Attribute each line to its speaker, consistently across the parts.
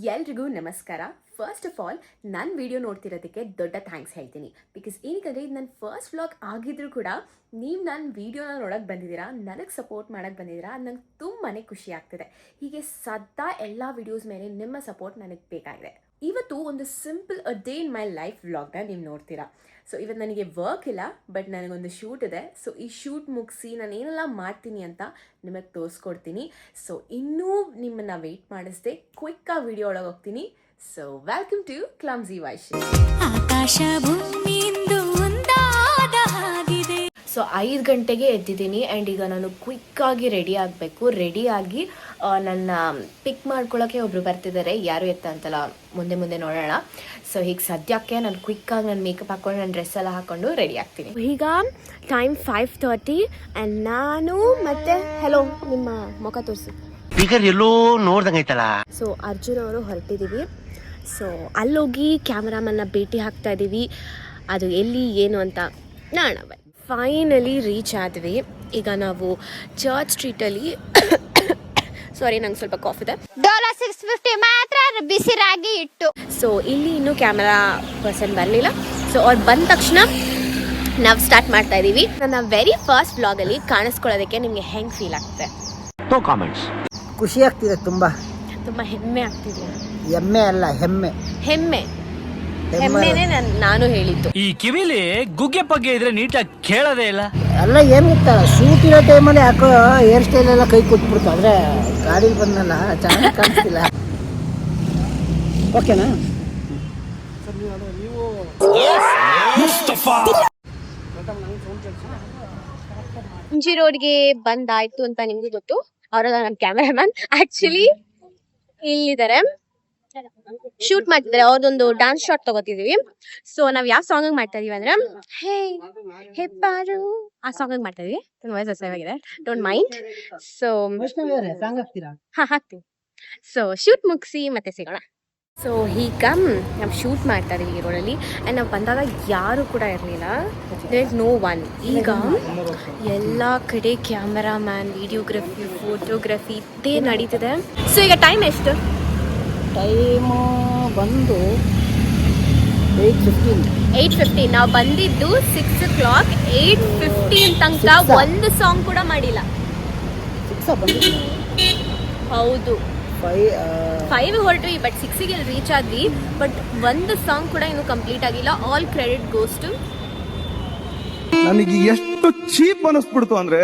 Speaker 1: ಎಲ್ರಿಗೂ ನಮಸ್ಕಾರ. First of all ನನ್ನ ವಿಡಿಯೋ ನೋಡ್ತಿರೋದಕ್ಕೆ ದೊಡ್ಡ ಥ್ಯಾಂಕ್ಸ್ ಹೇಳ್ತೀನಿ. ಬಿಕಾಸ್ ಏನಕ್ಕಂದರೆ ಇದು ನನ್ನ ಫಸ್ಟ್ ವ್ಲಾಗ್ ಆಗಿದ್ರೂ ಕೂಡ ನೀವು ನನ್ನ ವೀಡಿಯೋನ ನೋಡೋಕ್ಕೆ ಬಂದಿದ್ದೀರಾ, ನನಗೆ ಸಪೋರ್ಟ್ ಮಾಡೋಕ್ಕೆ ಬಂದಿದ್ದೀರಾ. ಅದು ನಂಗೆ ತುಂಬಾ ಖುಷಿ ಆಗ್ತಿದೆ. ಹೀಗೆ ಸದಾ ಎಲ್ಲ ವೀಡಿಯೋಸ್ ಮೇಲೆ ನಿಮ್ಮ ಸಪೋರ್ಟ್ ನನಗೆ ಬೇಕಾಗಿದೆ. ಇವತ್ತು ಒಂದು simple a day in my life ವ್ಲಾಗ್ನ ನೀವು ನೋಡ್ತೀರಾ. ಸೊ ಇವತ್ತು ನನಗೆ ವರ್ಕ್ ಇಲ್ಲ, ಬಟ್ ನನಗೊಂದು ಶೂಟ್ ಇದೆ. ಸೊ ಈ ಶೂಟ್ ಮುಗಿಸಿ ನಾನು ಏನೆಲ್ಲ ಮಾಡ್ತೀನಿ ಅಂತ ನಿಮಗೆ ತೋರಿಸ್ಕೊಡ್ತೀನಿ. ಸೊ ಇನ್ನೂ ನಿಮ್ಮನ್ನು ವೆಯ್ಟ್ ಮಾಡಿಸ್ದೆ ಕ್ವಿಕ್ಕಾಗಿ ವಿಡಿಯೋ ಒಳಗೆ ಹೋಗ್ತೀನಿ. So welcome to clumsy wish.
Speaker 2: ಆಕಾಶ ಭೂಮಿಯಿಂದ ಒಂದಾದ ಹಾಗಿದೆ.
Speaker 1: ಸೊ 5 ಗಂಟೆಗೆ ಎದ್ದಿದ್ದೀನಿ ಆ್ಯಂಡ್ ಈಗ ನಾನು ಕ್ವಿಕ್ಕಾಗಿ ರೆಡಿ ಆಗಬೇಕು. ರೆಡಿಯಾಗಿ ನನ್ನ ಪಿಕ್ ಮಾಡ್ಕೊಳ್ಳೋಕ್ಕೆ ಒಬ್ರು ಬರ್ತಿದ್ದಾರೆ. ಯಾರು ಎತ್ತ ಅಂತಲ್ಲ, ಮುಂದೆ ನೋಡೋಣ. ಸೊ ಹೀಗೆ ಸದ್ಯಕ್ಕೆ ನಾನು ಕ್ವಿಕ್ಕಾಗಿ ನನ್ನ ಮೇಕಪ್ ಹಾಕ್ಕೊಂಡು ನನ್ನ ಡ್ರೆಸ್ ಎಲ್ಲ ಹಾಕ್ಕೊಂಡು ರೆಡಿ ಆಗ್ತೀನಿ. ಈಗ ಟೈಮ್ 5:30 ಆ್ಯಂಡ್ ನಾನು ಮತ್ತೆ ಹೆಲೋ ನಿಮ್ಮ ಮುಖ ತೋರಿಸಿ
Speaker 3: ಎಲ್ಲೋ ನೋಡ್ದಂಗೈತಲ್ಲ.
Speaker 1: ಸೊ ಅರ್ಜುನ್ ಅವರು ಹೊರಟಿದ್ದೀವಿ. ಸೊ ಅಲ್ಲೋಗಿ ಕ್ಯಾಮ್ರಾಮನ್ನ ಭೇಟಿ ಹಾಕ್ತಾ ಇದ್ದೀವಿ. ಅದು ಎಲ್ಲಿ ಏನು ಅಂತ ನೋಡೋಣ. ಫೈನಲಿ ರೀಚ್ ಆದ್ವಿ. ಈಗ ನಾವು ಚರ್ಚ್ ಸ್ಟ್ರೀಟಲ್ಲಿ ಸಾರಿ ನಂಗೆ ಸ್ವಲ್ಪ ಕಾಫ್ ಇದೆ.
Speaker 2: $650 ಮಾತ್ರ ಬಿಸಿ ರಾಗಿ ಇಟ್ಟು.
Speaker 1: ಸೊ ಇಲ್ಲಿ ಇನ್ನೂ ಕ್ಯಾಮ್ರಾ ಪರ್ಸನ್ ಬರಲಿಲ್ಲ. ಸೊ ಅವ್ರು ಬಂದ ತಕ್ಷಣ ನಾವು ಸ್ಟಾರ್ಟ್ ಮಾಡ್ತಾ ಇದ್ದೀವಿ. ನನ್ನ ವೆರಿ ಫಸ್ಟ್ ವ್ಲಾಗಲ್ಲಿ ಕಾಣಿಸ್ಕೊಳ್ಳೋದಕ್ಕೆ ನಿಮಗೆ ಹೆಂಗೆ ಫೀಲ್ ಆಗ್ತದೆ?
Speaker 3: No comments.
Speaker 4: ಖುಷಿ ಆಗ್ತಿದೆ, ತುಂಬಾ
Speaker 1: ಹೆಮ್ಮೆ ಆಗ್ತಿದೆ.
Speaker 4: ಹೆಮ್ಮೆ ಅಲ್ಲ,
Speaker 1: ಹೆಮ್ಮೆನೇ ನಾನು ಹೇಳಿದ್ದು.
Speaker 5: ಈ ಕಿವಿಲಿ ಗುಗ್ಗೆ ಪಗ್ಗೆ ಇದ್ರೆ ನೀಟಾಗಿ ಕೇಳೋದೇ ಇಲ್ಲ.
Speaker 4: ಎಲ್ಲ ಏನ್ ಗೊತ್ತಾ, ಶೂಟ್ ಇರೋ ಟೈಮಲ್ಲಿ ಯಾಕೋ ಹೇರ್ ಸ್ಟೈಲ್ ಎಲ್ಲ ಕೈ ಕೂತ್ಬಿಡ್ತು. ಆದ್ರೆ ಗಾಡಿ ಬಂದಲ್ಲ ಚೆನ್ನಾಗಿ ಕಾಣಿಸ್ತಿಲ್ಲ. ಓಕೆನಾ?
Speaker 1: MG ರೋಡ್ಗೆ ಬಂದಾಯ್ತು ಅಂತ ನಿಮ್ಗೆ ಗೊತ್ತು. ಅವರೆಲ್ಲ ನನ್ನ ಕ್ಯಾಮೆರಾಮನ್ ಆಕ್ಚುಲಿ ಇಲ್ಲಿದ್ದಾರೆ, ಶೂಟ್ ಮಾಡ್ತಿದ್ದಾರೆ. ಅವ್ರದೊಂದು ಡಾನ್ಸ್ ಶಾಟ್ ತಗೋತಿದೀವಿ. ಸೊ ನಾವ್ ಯಾವ ಸಾಂಗ್ ಮಾಡ್ತಾ ಇದೀವಿ ಅಂದ್ರೆ ಹೇ ಪಾರು ಆ ಸಾಂಗ್ ಮಾಡ್ತಾ ಇದೀವಿ. ವಾಯ್ಸ್ ಹೊಸವಾಗಿದೆ, ಡೋಂಟ್ ಮೈಂಡ್. ಸೊ
Speaker 4: ಸಾಂಗ್ ಹಾಕ್ತೀರಾ?
Speaker 1: ಹಾಕ್ತೀವಿ. ಸೊ ಶೂಟ್ ಮುಗಿಸಿ ಮತ್ತೆ ಸಿಗೋಣ. ಸೊ ಈಗ ನಾವು ಶೂಟ್ ಮಾಡ್ತಾ ಇದೀವಿ ಈ ರೋಡಲ್ಲಿ. ಆ್ಯಂಡ್ ನಾವು ಬಂದಾಗ ಯಾರು ಕೂಡ ಇರಲಿಲ್ಲ, ದೇರ್ ಇಸ್ ನೋ ಒನ್. ಈಗ ಎಲ್ಲ ಕಡೆ ಕ್ಯಾಮರಾಮ್ಯಾನ್, ವಿಡಿಯೋಗ್ರಫಿ, ಫೋಟೋಗ್ರಫಿ ಇದೇ ನಡೀತಿದೆ. ಸೊ ಈಗ ಟೈಮ್ ಎಷ್ಟು?
Speaker 4: ಟೈಮು ಬಂದು 8:15.
Speaker 1: ನಾವು ಬಂದಿದ್ದು 6 o'clock. 8:15 ತನಕ ಒಂದು ಸಾಂಗ್ ಕೂಡ ಮಾಡಿಲ್ಲ. ಹೌದು, 5 ಹೊರಟ್ವಿ, ಬಟ್ 6ಗೆ ರೀಚ್ ಆದ್ವಿ. ಬಟ್ ಒಂದು ಸಾಂಗ್ ಕೂಡ ಇನ್ನೂ ಕಂಪ್ಲೀಟ್ ಆಗಿಲ್ಲ. ಆಲ್ ಕ್ರೆಡಿಟ್ ಗೋಸ್ ಟು
Speaker 6: ನನಗೆ ಎಷ್ಟು ಚೀಪ್ ಅನಿಸ್ಬಿಡ್ತು ಅಂದ್ರೆ.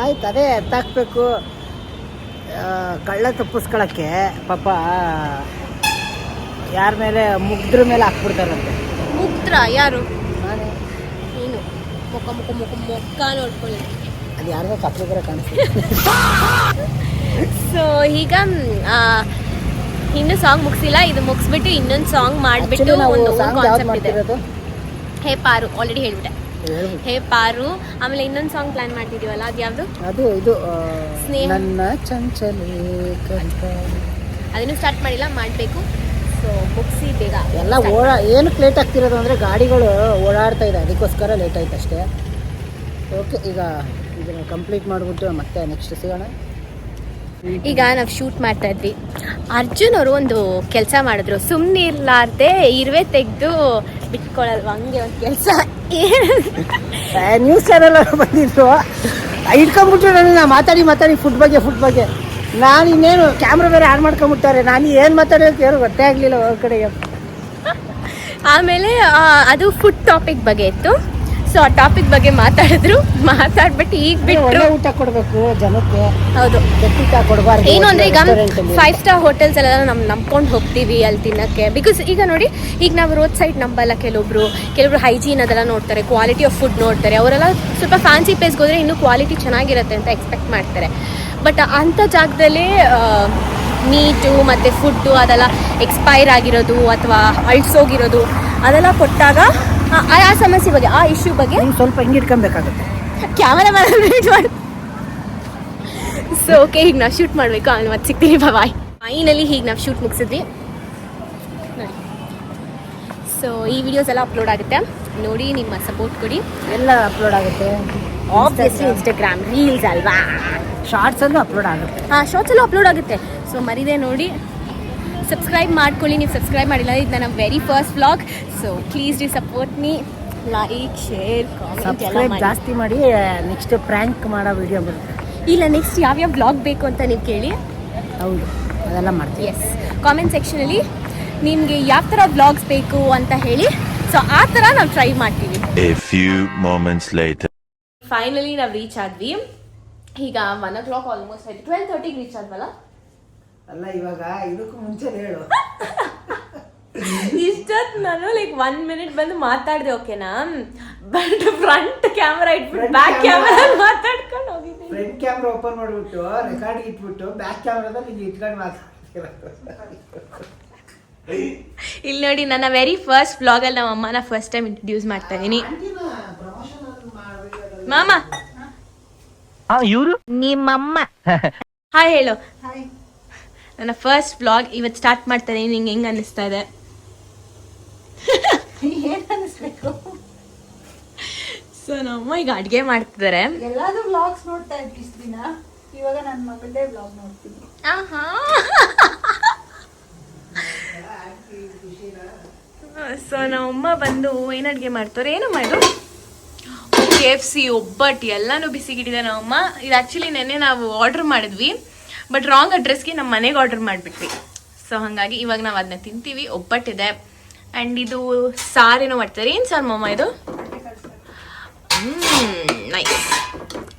Speaker 4: ಆಯ್ತು, ಅದೇ ಎತ್ತಾಕ್ಬೇಕು ಕಳ್ಳ ತಪ್ಪಿಸ್ಕೊಳಕ್ಕೆ. ಪಾಪ ಯಾರ ಮೇಲೆ ಮುಗ್ದ್ರ ಮೇಲೆ ಹಾಕ್ಬಿಡ್ತಾರಂತೆ.
Speaker 1: ಮುಗ್ದ್ರ ಯಾರು?
Speaker 4: ನಾನೇ.
Speaker 1: ನೀನು ಮೊಕ್ಕ ನೋಡ್ಕೊಳ್ಳಿ.
Speaker 4: ಅದು ಯಾರಿಗೋ ಕಪ್ಲಿಗರ ಕಾಣಿಸ್ತೀವಿ.
Speaker 1: ಸೊ ಈಗ ಇನ್ನು ಸಾಂಗ್ ಮುಗಿಸಿಲ್ಲ. ಇದು ಮುಗಿಸ್ಬಿಟ್ಟು ಇನ್ನೊಂದು ಸಾಂಗ್ ಮಾಡಿಬಿಟ್ಟು ಒಂದು ಕಾನ್ಸೆಪ್ಟ್ ಇದೆ. ಹೇ ಪಾರು ಆಲ್ರೆಡಿ ಹೇಳ್ಬಿಟ್ಟೆ. ಹೇ ಪಾರು. ಆಮೇಲೆ ಇನ್ನೊಂದು ಸಾಂಗ್ ಪ್ಲಾನ್ ಮಾಡ್ತಿದೀವಲ್ಲ, ಅದು ಯಾವುದು?
Speaker 4: ಅದು ಇದು
Speaker 1: ಸ್ನೇಹ.
Speaker 4: ನನ್ನ ಚಂಚಲೆ
Speaker 1: ಅದನ್ನು ಸ್ಟಾರ್ಟ್ ಮಾಡಿಲ್ಲ, ಮಾಡಬೇಕು. ಸೊ ಮುಗಿಸಿ ಬೇಗ
Speaker 4: ಎಲ್ಲ ಏನಕ್ಕೆ ಲೇಟ್ ಆಗ್ತಿರೋದು ಅಂದರೆ ಗಾಡಿಗಳು ಓಡಾಡ್ತಾ ಇದೆ, ಅದಕ್ಕೋಸ್ಕರ ಲೇಟ್ ಆಯ್ತು ಅಷ್ಟೇ. ಓಕೆ, ಈಗ ಇದನ್ನು ಕಂಪ್ಲೀಟ್ ಮಾಡಿಬಿಟ್ಟು ಮತ್ತೆ ನೆಕ್ಸ್ಟ್ ಸಿಗೋಣ.
Speaker 1: ಈಗ ನಾವು ಶೂಟ್ ಮಾಡ್ತಾ ಇದ್ವಿ. ಅರ್ಜುನ್ ಅವರು ಒಂದು ಕೆಲಸ ಮಾಡಿದ್ರು, ಸುಮ್ಮನೆ ಇರ್ಲಾರ್ದೆ ಇರುವೆ ತೆಗೆದು ಬಿಟ್ಕೊಳ್ಳಲ್ವ, ಹಂಗೆ ಒಂದು ಕೆಲಸ.
Speaker 4: ನ್ಯೂಸ್ ಚಾನೆಲ್ ಬಂದಿದ್ರು, ಇಟ್ಕೊಂಡ್ಬಿಟ್ರು ನನ್ನ ಮಾತಾಡಿ ಫುಡ್ ಬಗ್ಗೆ. ನಾನು ಇನ್ನೇನು ಕ್ಯಾಮ್ರಾ ಬೇರೆ ಆನ್ ಮಾಡ್ಕೊಂಡ್ಬಿಟ್ಟಾರೆ. ನಾನು ಏನು ಮಾತಾಡೋಕೆ ಯಾರು ಗೊತ್ತೇ ಆಗಲಿಲ್ಲ ಅವ್ರ ಕಡೆಗೆ.
Speaker 1: ಆಮೇಲೆ ಅದು ಫುಡ್ ಟಾಪಿಕ್ ಬಗ್ಗೆ ಇತ್ತು. ಸೊ ಆ ಟಾಪಿಕ್ ಬಗ್ಗೆ ಮಾತಾಡ್ಬಿಟ್ಟು ಈಗ ಬಿಟ್ಟು
Speaker 4: ಊಟ ಕೊಡಬೇಕು ಜನಕ್ಕೆ.
Speaker 1: ಹೌದು,
Speaker 4: ಕೊಡಬಾರ್ದು.
Speaker 1: ಏನು ಅಂದರೆ ಈಗ 5 ಸ್ಟಾರ್ ಹೋಟೆಲ್ಸ್ ಎಲ್ಲ ನಂಬ್ಕೊಂಡು ಹೋಗ್ತೀವಿ ಅಲ್ಲಿ ತಿನ್ನೋಕ್ಕೆ. ಬಿಕಾಸ್ ಈಗ ನೋಡಿ, ಈಗ ನಾವು ರೋಡ್ ಸೈಡ್ ನಂಬಲ್ಲ. ಕೆಲವರು ಹೈಜೀನ್ ಅದೆಲ್ಲ ನೋಡ್ತಾರೆ, ಕ್ವಾಲಿಟಿ ಆಫ್ ಫುಡ್ ನೋಡ್ತಾರೆ. ಅವರೆಲ್ಲ ಸ್ವಲ್ಪ ಫ್ಯಾನ್ಸಿ ಪ್ಲೇಸ್ಗೆ ಹೋದರೆ ಇನ್ನೂ ಕ್ವಾಲಿಟಿ ಚೆನ್ನಾಗಿರುತ್ತೆ ಅಂತ ಎಕ್ಸ್ಪೆಕ್ಟ್ ಮಾಡ್ತಾರೆ. ಬಟ್ ಅಂಥ ಜಾಗದಲ್ಲೇ ಮೀಟು ಮತ್ತು ಫುಡ್ಡು ಅದೆಲ್ಲ ಎಕ್ಸ್ಪೈರ್ ಆಗಿರೋದು ಅಥವಾ ಅಳಿಸೋಗಿರೋದು ಅದೆಲ್ಲ ಕೊಟ್ಟಾಗ ಆ ಸಮಸ್ಯೆ ಬಗ್ಗೆ, ಆ ಇಶ್ಯೂ ಬಗ್ಗೆ
Speaker 4: ಸ್ವಲ್ಪ ಹಿಂಗೆ ಇಟ್ಕೊಬೇಕಾಗುತ್ತೆ.
Speaker 1: ಕ್ಯಾಮರಾ ವೇಟ್ ಮಾಡಿ. ಸೊ ಓಕೆ, ಈಗ ನಾವು ಶೂಟ್ ಮಾಡಬೇಕು. ಆಮೇಲೆ ಮತ್ತೆ ಸಿಗ್ತೀವಿ. ಬಾಯ್. ಫೈನಲಿ ಹೀಗೆ ನಾವು ಶೂಟ್ ಮುಗಿಸಿದ್ವಿ ನೋಡಿ. ಸೊ ಈ ವಿಡಿಯೋಸ್ ಎಲ್ಲ ಅಪ್ಲೋಡ್ ಆಗುತ್ತೆ ನೋಡಿ, ನಿಮ್ಮ ಸಪೋರ್ಟ್ ಕೊಡಿ.
Speaker 4: ಎಲ್ಲ ಅಪ್ಲೋಡ್ ಆಗುತ್ತೆ.
Speaker 1: ಆಬ್ವಿಯಸ್ಲಿ ಇನ್ಸ್ಟಾಗ್ರಾಮ್ ರೀಲ್ಸ್ ಅಲ್ವಾ,
Speaker 4: ಶಾರ್ಟ್ಸ್ ಅಲ್ಲೂ ಅಪ್ಲೋಡ್ ಆಗುತ್ತೆ.
Speaker 1: ಶಾರ್ಟ್ಸ್ ಅಲ್ಲೂ ಅಪ್ಲೋಡ್ ಆಗುತ್ತೆ. ಸೊ ಸೊ ಮರಿದೆ ನೋಡಿ ಸಬ್ಸ್ಕ್ರೈಬ್ ಮಾಡ್ಕೊಳ್ಳಿ. ನೀವು ಸಬ್ಸ್ಕ್ರೈಬ್ ಮಾಡಿಲ್ಲ, ಇದು ನನ್ನ very first vlog. So please D support me, like, share, comment ಎಲ್ಲ
Speaker 4: ಸಬ್ಸ್ಕ್ರೈಬ್
Speaker 1: ಮಾಡಿ.
Speaker 4: ಜಾಸ್ತಿ ಮಾಡಿ. ನೆಕ್ಸ್ಟ್ ಪ್ರ್ಯಾಂಕ್ ಮಾಡೋ ವಿಡಿಯೋ ಬರುತ್ತೆ.
Speaker 1: ಇಲ್ಲ, ನೆಕ್ಸ್ಟ್ ಯಾವ್ಯಾವ ವ್ಲಾಗ್ ಬೇಕು ಅಂತ ನೀವು ಕೇಳಿ.
Speaker 4: ಹೌದು, ಅದೆಲ್ಲ ಮಾಡ್ತೀವಿ.
Speaker 1: ಎಸ್, ಕಾಮೆಂಟ್ ಸೆಕ್ಷನಲ್ಲಿ ನಿಮಗೆ ಯಾವ ಥರ ವ್ಲಾಗ್ಸ್ ಬೇಕು ಅಂತ ಹೇಳಿ. ಸೊ ಆ ಥರ ನಾವು ಟ್ರೈ ಮಾಡ್ತೀವಿ.
Speaker 7: A few moments later.
Speaker 1: Finally ನಾವು ರೀಚ್ ಆದ್ವಿ. ಈಗ 1 o'clock ಆಲ್ಮೋಸ್ಟ್ ಆಯ್ತು. 12:30ಗೆ ರೀಚ್ ಆದ್ವಲ್ಲ.
Speaker 4: ಅಲ್ಲ, ಇವಾಗ ಇದಕ್ಕೂ ಮುಂಚೆ ಹೇಳು.
Speaker 1: ಇಷ್ಟೊತ್ತು ನಾನು ಲೈಕ್ 1 minute ಬಂದು ಮಾತಾಡಿದೆ, ಓಕೆನಾ? ಬಟ್ ಫ್ರಂಟ್ ಕ್ಯಾಮ್ರಾ ಇಟ್ಬಿಟ್ಟು ಬ್ಯಾಕ್ ಕ್ಯಾಮ್ರಾ ಮಾತಾಡ್ಕೊಂಡು ಹೋಗಿದ್ದೀನಿ.
Speaker 4: ಫ್ರಂಟ್ ಕ್ಯಾಮ್ರಾ ಓಪನ್ ಮಾಡಿಬಿಟ್ಟು ರೆಕಾರ್ಡಿಗೆ ಇಟ್ಬಿಟ್ಟು ಬ್ಯಾಕ್ ಕ್ಯಾಮ್ರಾದಲ್ಲಿ ಈಗ ಇಟ್ಕೊಂಡು ಮಾತಾಡ್ತಿರೋದು.
Speaker 1: ಇಲ್ಲಿ ನೋಡಿ, ನನ್ನ ವೆರಿ ಫಸ್ಟ್ ವ್ಲಾಗಲ್ಲಿ ನಮ್ಮ ಅಮ್ಮನ ಫಸ್ಟ್ ಟೈಮ್ ಇಂಟ್ರೊಡ್ಯೂಸ್ ಮಾಡ್ತಾ ಇದೀನಿ. ಮಾಮ,
Speaker 3: ಇವರು
Speaker 2: ನಿಮ್ಮಮ್ಮ
Speaker 1: ಹಾಯ್ ಹೇಳು. ನನ್ನ ಫಸ್ಟ್ ವ್ಲಾಗ್ ಇವತ್ತು ಸ್ಟಾರ್ಟ್ ಮಾಡ್ತಾ ಇದೀನಿ. ನಿಂಗೆ ಹೆಂಗ್ ಅನ್ನಿಸ್ತಾ ಇದೆ?
Speaker 4: ಏನ್ ಅನಿಸ್ಬೇಕು?
Speaker 1: ಸೊ ನಮ್ಮಮ್ಮ ಈಗ ಅಡುಗೆ ಮಾಡ್ತಿದ್ದಾರೆ.
Speaker 8: ಎಲ್ಲಾದ್ರೂ ವ್ಲಾಗ್ಸ್ ನೋಡ್ತಾ ಇದ್ವಿ ಇಷ್ಟು ದಿನ, ಇವಾಗ ನನ್ನ ಮಗಳದೇ ವ್ಲಾಗ್ ನೋಡ್ತೀನಿ.
Speaker 1: ಸೊ ನಮ್ಮಮ್ಮ ಬಂದು ಏನು ಅಡುಗೆ ಮಾಡ್ತಾರೆ, ಏನಮ್ಮ ಇದು? KFC, ಒಬ್ಬಟ್ಟು ಎಲ್ಲನೂ ಬಿಸಿಗಿಟ್ಟಿದೆ ನಮ್ಮಮ್ಮ. ಇದು ಆ್ಯಕ್ಚುಲಿ ನೆನ್ನೆ ನಾವು ಆರ್ಡರ್ ಮಾಡಿದ್ವಿ, ಬಟ್ ರಾಂಗ್ ಅಡ್ರೆಸ್ಗೆ ನಮ್ಮ ಮನೆಗೆ ಆರ್ಡರ್ ಮಾಡಿಬಿಟ್ವಿ. ಸೊ ಹಾಗಾಗಿ ಇವಾಗ ನಾವು ಅದನ್ನ ತಿಂತೀವಿ. ಒಬ್ಬಟ್ಟಿದೆ ಆ್ಯಂಡ್ ಇದು ಸಾರೇನೋ ಮಾಡ್ತಾರೆ. ಏನು ಸಾರು ಮಮ್ಮ ಇದು? ನೈಸ್,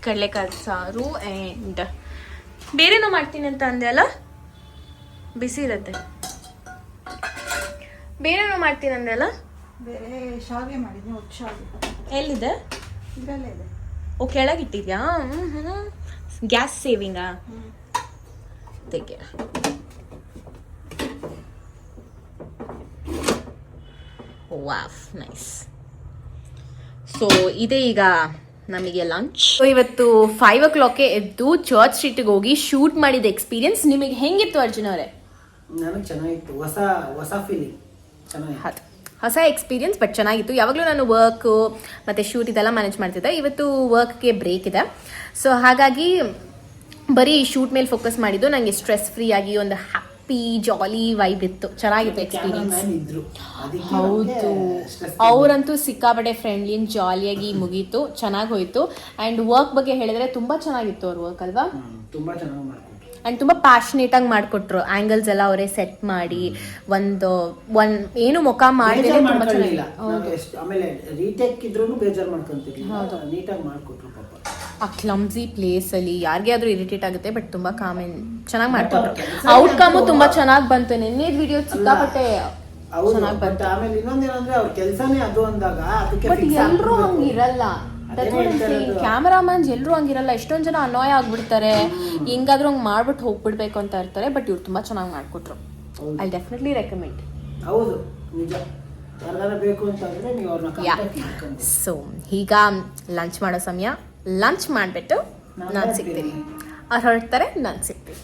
Speaker 1: ಕಡಲೆಕಾಳು ಸಾರು. ಆ್ಯಂಡ್ ಬೇರೆನೋ ಮಾಡ್ತೀನಿ ಅಂತ ಅಂದೆ ಅಲ್ಲ, ಬಿಸಿ ಇರುತ್ತೆ. ಬೇರೆನೋ ಮಾಡ್ತೀನಿ ಅಂದೆ ಅಲ್ಲ?
Speaker 8: ಬೇರೆ ಶಾವಿಗೆ ಮಾಡಿದ್ನಿ, ಒಟ್ಟು ಶಾವಿಗೆ
Speaker 1: ಎಲ್ಲಿದೆ?
Speaker 8: ಇದರಲ್ಲೇ ಇದೆ.
Speaker 1: ಓ, ಕೆಳಗಿಟ್ಟಿದ್ಯಾ? ಗ್ಯಾಸ್ ಸೇವಿಂಗಾ? ತೆಗೆ. Wow, nice. ಸೊ ಇದೇ ಈಗ ನಮಗೆ ಲಂಚ್. ಸೊ ಇವತ್ತು 5 o'clock ಎದ್ದು ಚರ್ಚ್ ಸ್ಟ್ರೀಟಿಗೆ ಹೋಗಿ ಶೂಟ್ ಮಾಡಿದ ಎಕ್ಸ್ಪೀರಿಯನ್ಸ್ ನಿಮಗೆ ಹೆಂಗಿತ್ತು ಅರ್ಜುನ್ ಅವರೇ?
Speaker 4: ನನಗೆ ಚೆನ್ನಾಗಿತ್ತು. ಹೊಸ ಫೀಲಿಂಗ್ ಚೆನ್ನಾಗಿತ್ತು.
Speaker 1: ಹೊಸ ಎಕ್ಸ್ಪೀರಿಯನ್ಸ್, ಬಟ್ ಚೆನ್ನಾಗಿತ್ತು. ಯಾವಾಗಲೂ ನಾನು ವರ್ಕು ಮತ್ತು ಶೂಟ್ ಇದೆಲ್ಲ ಮ್ಯಾನೇಜ್ ಮಾಡ್ತಿದ್ದೆ. ಇವತ್ತು ವರ್ಕ್ಗೆ ಬ್ರೇಕ್ ಇದೆ. ಸೊ ಹಾಗಾಗಿ ಬರೀ ಶೂಟ್ ಮೇಲೆ ಫೋಕಸ್ ಮಾಡಿದ್ದು. ನನಗೆ ಸ್ಟ್ರೆಸ್ ಫ್ರೀ ಆಗಿ ಒಂದು ಹ್ಯಾಪಿ ಜಾಲಿ ವೈಬ್ ಇತ್ತು. ಚೆನ್ನಾಗಿತ್ತು ಎಕ್ಸ್ಪೀರಿಯನ್ಸ್. ಹೌದು, ಅವರಂತೂ ಸಿಕ್ಕಾಪಟ್ಟೆ ಫ್ರೆಂಡ್ಲಿ, ಜಾಲಿಯಾಗಿ ಮುಗೀತು, ಚೆನ್ನಾಗಿ ಹೋಯಿತು. ಆ್ಯಂಡ್ ವರ್ಕ್ ಬಗ್ಗೆ ಹೇಳಿದ್ರೆ ತುಂಬ ಚೆನ್ನಾಗಿತ್ತು ಅವ್ರ ವರ್ಕ್ ಅಲ್ವಾ?
Speaker 4: ತುಂಬ ಚೆನ್ನಾಗಿ ಮಾಡ್ಕೊಟ್ರು.
Speaker 1: ಆ್ಯಂಡ್ ತುಂಬ ಪ್ಯಾಷನೇಟಾಗಿ ಮಾಡಿಕೊಟ್ರು. ಆ್ಯಂಗಲ್ಸ್ ಎಲ್ಲ ಅವರೇ ಸೆಟ್ ಮಾಡಿ ಒಂದು ಏನು ಮುಖ ಮಾಡಿದ್ರೆ ತುಂಬ ಚೆನ್ನಾಗಿಲ್ಲ.
Speaker 4: ಆಮೇಲೆ ರೀಟೇಕ್ ಇದ್ರೂ ಬೇಜಾರು ಮಾಡ್ಕೊಂತಿರ್ಲಿಲ್ಲ, ನೀಟಾಗಿ ಮಾಡ್ಕೊಟ್ರು ಪಾಪ.
Speaker 1: ಆ ಕ್ಲಮ್ಸಿ ಪ್ಲೇಸಲ್ಲಿ ಯಾರಿಗೆ ಆದರೂ ಇರಿಟೇಟ್ ಆಗುತ್ತೆ, ಬಟ್ ತುಂಬ ಚೆನ್ನಾಗಿ ಮಾಡ್ಕೊಟ್ರು. ಔಟ್ಕಮು ತುಂಬ ಚೆನ್ನಾಗಿ ಬಂತು. ನಿನ್ನೆ ವಿಡಿಯೋ ಸಿಕ್ಕಾಪಟ್ಟೆ ಚೆನ್ನಾಗಿ ಬಂತು.
Speaker 4: ಆಮೇಲೆ ಇನ್ನೊಂದೇನಂದ್ರೆ ಅವ್ರ ಕೆಲಸನೇ ಅದು ಅಂದಾಗ ಅದಕ್ಕೆ
Speaker 1: ಬಟ್ ಎಲ್ಲರೂ ಹಂಗಿರಲ್ಲ. ಕ್ಯಾಮರಾಮನ್ಸ್ ಎಲ್ಲರೂ ಹಂಗಿರಲ್ಲ. ಎಷ್ಟೊಂದು ಜನ ಅನಾಯ ಆಗ್ಬಿಡ್ತಾರೆ, ಹೆಂಗಾದ್ರೂ ಹಂಗೆ ಮಾಡ್ಬಿಟ್ಟು ಹೋಗ್ಬಿಡ್ಬೇಕು ಅಂತ ಇರ್ತಾರೆ. ಬಟ್ ಇವ್ರು ತುಂಬ ಚೆನ್ನಾಗಿ ಮಾಡಿಕೊಟ್ರು. I definitely recommend.
Speaker 4: ಹೌದು, ನಿಜ. ಯಾರಿಗಾರ ಬೇಕು ಅಂತಂದ್ರೆ ನೀವು ಅವ್ರನ್ನ ಕಾಂಟ್ಯಾಕ್ಟ್ ಮಾಡ್ಕೊಂಡು.
Speaker 1: ಸೊ ಈಗ ಲಂಚ್ ಮಾಡೋ ಸಮಯ. ಲಂಚ್ ಮಾಡಿಬಿಟ್ಟು ನಾನು ಸಿಗ್ತೀನಿ. ಅವ್ರು ಹೊರಡ್ತಾರೆ, ನಾನು ಸಿಗ್ತೀನಿ.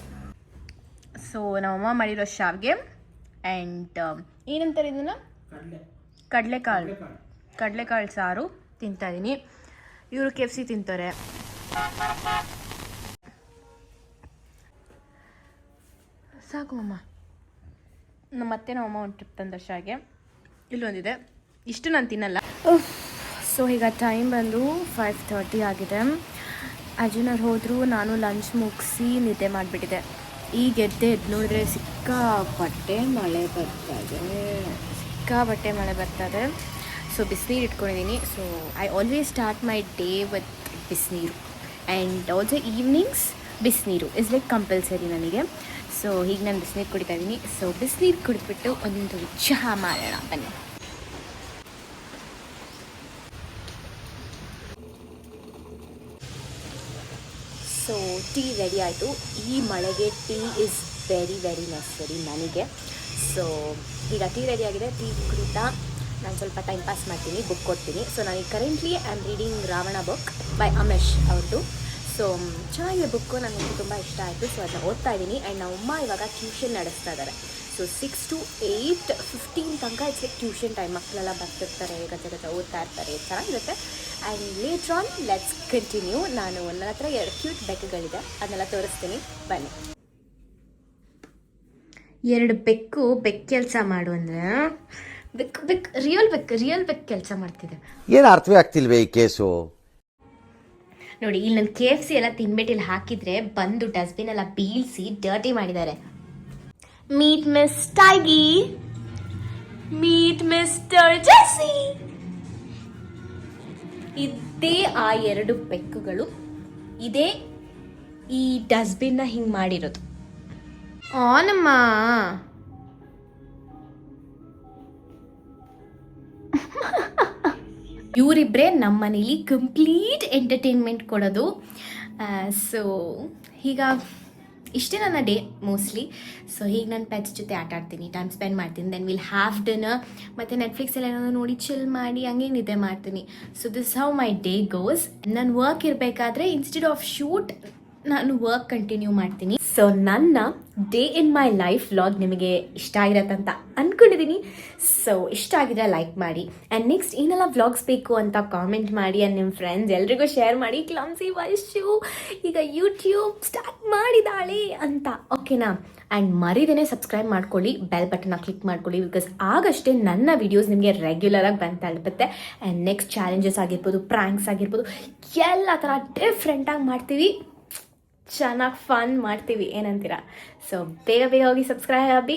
Speaker 1: ಸೊ ನಮ್ಮಮ್ಮ ಮಾಡಿರೋ ಶಾವಿಗೆ ಆ್ಯಂಡ್ ಏನಂತಾರೆ ಇದನ್ನು, ಕಡಲೆಕಾಳು ಸಾರು ತಿಂತಾ ಇದ್ದೀನಿ. ಇವರು KFC ತಿಂತಾರೆ. ಸಾಕು ಅಮ್ಮ. ನಮ್ಮಮ್ಮ ಒಂದು ಟ್ರಿಪ್ ತಂದ ಶಾವಿಗೆ ಇಲ್ಲೊಂದಿದೆ. ಇಷ್ಟು ನಾನು ತಿನ್ನಲ್ಲ. ಸೊ ಈಗ ಟೈಮ್ ಬಂದು 5:30 ಆಗಿದೆ. ಅರ್ಜುನ್ ಅವ್ರು ಹೋದರು. ನಾನು ಲಂಚ್ ಮುಗಿಸಿ ನಿದ್ದೆ ಮಾಡಿಬಿಟ್ಟಿದೆ. ಈಗ ಎದ್ದು ನೋಡಿದ್ರೆ ಸಿಕ್ಕಾಪಟ್ಟೆ ಮಳೆ ಬರ್ತದೆ. ಸೊ ಬಿಸಿನೀರು ಇಟ್ಕೊಂಡಿದ್ದೀನಿ. So I always start my day with ಬಿಸಿನೀರು. ಆ್ಯಂಡ್ ಆಲ್ಸೋ ಈವ್ನಿಂಗ್ಸ್ ಬಿಸಿನೀರು ಇಸ್ ಲೈಕ್ ಕಂಪಲ್ಸರಿ ನನಗೆ. ಸೊ ಈಗ ನಾನು ಬಿಸಿನೀರು ಕುಡಿತಾ ಇದ್ದೀನಿ. ಸೊ ಬಿಸಿನೀರು ಕುಡಿದ್ಬಿಟ್ಟು ಒಂದು ಚಹಾ ಮಾಡೋಣ ಬನ್ನಿ. ಸೊ ಟೀ ರೆಡಿ ಆಯಿತು. ಈ ಮಳೆಗೆ ಟೀ ಇಸ್ ವೆರಿ ವೆರಿ ನೆಸರಿ ನನಗೆ. ಸೊ ಈಗ ಟೀ ರೆಡಿ ಆಗಿದೆ. ಟೀ ಕುಡಿತಾ ನಾನು ಸ್ವಲ್ಪ ಟೈಮ್ ಪಾಸ್ ಮಾಡ್ತೀನಿ, ಬುಕ್ ಕೊಡ್ತೀನಿ. ಸೊ ನನಗೆ currently I am reading Ravana book by Amish ಅವ್ರದ್ದು. ಸೊ ಚೆನ್ನಾಗಿದೆ ಬುಕ್ಕು, ನನಗೆ ತುಂಬ ಇಷ್ಟ ಆಯಿತು. ಸೊ ಅದನ್ನ ಓದ್ತಾ ಇದ್ದೀನಿ. ಆ್ಯಂಡ್ ನಮ್ಮಮ್ಮ ಇವಾಗ ಟ್ಯೂಷನ್ ನಡೆಸ್ತಾ ಇದ್ದಾರೆ. ಸೊ 6 to 8:15 ತನಕ ಇಟ್ಸ್ ಲೈಕ್ ಟ್ಯೂಷನ್ ಟೈಮ್. ಮಕ್ಕಳೆಲ್ಲ ಬರ್ತಿರ್ತಾರೆ, ಗಜ ಓದ್ತಾ ಇರ್ತಾರೆ, ಚೆನ್ನಾಗಿರುತ್ತೆ. And later on let's continue. ನನ್ನ ಹತ್ರ 2 ಕ್ಯೂಟ್ ಬೆಕ್ಕುಗಳಿದೆ, ಅದನ್ನೆಲ್ಲ ತೋರಿಸ್ತೀನಿ ಬನ್ನಿ. 2 ಬೆಕ್ಕು ಕೆಲಸ ಮಾಡು ಅಂದ್ರೆ ರಿಯಲ್ ಬೆಕ್ ಕೆಲಸ ಮಾಡ್ತಿದೆ.
Speaker 9: ಏನು ಅರ್ಥವೇ ಆಗ್ತಿಲ್ವೇ ಈ ಕೇಸು?
Speaker 1: ನೋಡಿ ಇಲ್ಲಿ ನಾನು KFC ಎಲ್ಲ ತಿನ್ಬಿಟ್ಟು ಇಲ್ಲಿ ಹಾಕಿದ್ರೆ ಬಂದು ಡಸ್ಟ್ಬಿನ್ ಎಲ್ಲ ಬೀಳ್ಸಿ ಡರ್ಟಿ ಮಾಡಿದ್ದಾರೆ. ಮೀಟ್ ಮಿಸ್ ಟೈಗಿ, ಮೀಟ್ ಮಿಸ್ಟರ್ ಜೆಸ್ಸಿ. ಇದೇ ಆ 2 ಬೆಕ್ಕುಗಳು, ಇದೇ ಈ ಡಸ್ಟ್ಬಿನ್ನ ಹಿಂಗೆ ಮಾಡಿರೋದು. ಆನಮ್ಮ ಇವರಿಬ್ಬರೇ ನಮ್ಮ ಮನೇಲಿ ಕಂಪ್ಲೀಟ್ ಎಂಟರ್ಟೈನ್ಮೆಂಟ್ ಕೊಡೋದು. ಸೊ ಈಗ ಇಷ್ಟೇ ನನ್ನ ಡೇ ಮೋಸ್ಟ್ಲಿ. ಸೊ ಹೀಗೆ ನಾನು ಪೆಟ್ಸ್ ಜೊತೆ ಆಟ ಆಡ್ತೀನಿ, ಟೈಮ್ ಸ್ಪೆಂಡ್ ಮಾಡ್ತೀನಿ, ದೆನ್ ವಿಲ್ ಹ್ಯಾವ್ ಡಿನ್ನರ್, ಮತ್ತು ನೆಟ್ಫ್ಲಿಕ್ಸ್ ಎಲ್ಲ ಏನಾದರೂ ನೋಡಿ ಚಿಲ್ ಮಾಡಿ ಹಂಗೆ ನಿದ್ದೆ ಮಾಡ್ತೀನಿ. So this how my day goes. ನನ್ನ ವರ್ಕ್ ಇರಬೇಕಾದ್ರೆ ಇನ್ಸ್ಟೆಡ್ ಆಫ್ ಶೂಟ್ ನಾನು ವರ್ಕ್ ಕಂಟಿನ್ಯೂ ಮಾಡ್ತೀನಿ. ಸೊ ನನ್ನ day in my life vlog ನಿಮಗೆ ಇಷ್ಟ ಆಗಿರತ್ತಂತ ಅಂದ್ಕೊಂಡಿದ್ದೀನಿ. ಸೊ ಇಷ್ಟ ಆಗಿದ್ರೆ ಲೈಕ್ ಮಾಡಿ, ಆ್ಯಂಡ್ ನೆಕ್ಸ್ಟ್ ಏನೆಲ್ಲ ವ್ಲಾಗ್ಸ್ ಬೇಕು ಅಂತ ಕಾಮೆಂಟ್ ಮಾಡಿ, ಆ್ಯಂಡ್ ನಿಮ್ಮ ಫ್ರೆಂಡ್ಸ್ ಎಲ್ರಿಗೂ ಶೇರ್ ಮಾಡಿ. ಕ್ಲಮ್ಸಿ ವೈಶು ಈಗ ಯೂಟ್ಯೂಬ್ ಸ್ಟಾರ್ಟ್ ಮಾಡಿದಾಳೆ ಅಂತ, ಓಕೆನಾ? ಆ್ಯಂಡ್ ಮರಿದೇನೆ ಸಬ್ಸ್ಕ್ರೈಬ್ ಮಾಡ್ಕೊಳ್ಳಿ, ಬೆಲ್ ಬಟನ್ನ ಕ್ಲಿಕ್ ಮಾಡ್ಕೊಳ್ಳಿ, ಬಿಕಾಸ್ ಆಗಷ್ಟೇ ನನ್ನ ವೀಡಿಯೋಸ್ ನಿಮಗೆ ರೆಗ್ಯುಲರಾಗಿ ಬಂದು ತಲುಪುತ್ತೆ. ಆ್ಯಂಡ್ ನೆಕ್ಸ್ಟ್ ಚಾಲೆಂಜಸ್ ಆಗಿರ್ಬೋದು, ಪ್ರ್ಯಾಂಕ್ಸ್ ಆಗಿರ್ಬೋದು, ಎಲ್ಲ ಥರ ಡಿಫ್ರೆಂಟಾಗಿ ಮಾಡ್ತೀವಿ, ಚೆನ್ನಾಗಿ ಫನ್ ಮಾಡ್ತೀವಿ, ಏನಂತೀರಾ? ಸೊ ಬೇಗ ಹೋಗಿ ಸಬ್ಸ್ಕ್ರೈಬ್ ಆಗಿ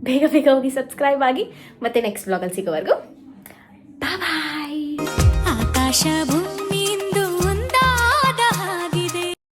Speaker 1: ಬೇಗ ಹೋಗಿ ಸಬ್ಸ್ಕ್ರೈಬ್ ಆಗಿ. ಮತ್ತೆ ನೆಕ್ಸ್ಟ್ ವ್ಲಾಗಲ್ಲಿ ಸಿಗೋವರೆಗೂ ಬಾಯ್.
Speaker 2: ಆಕಾಶ ಭೂಮಿ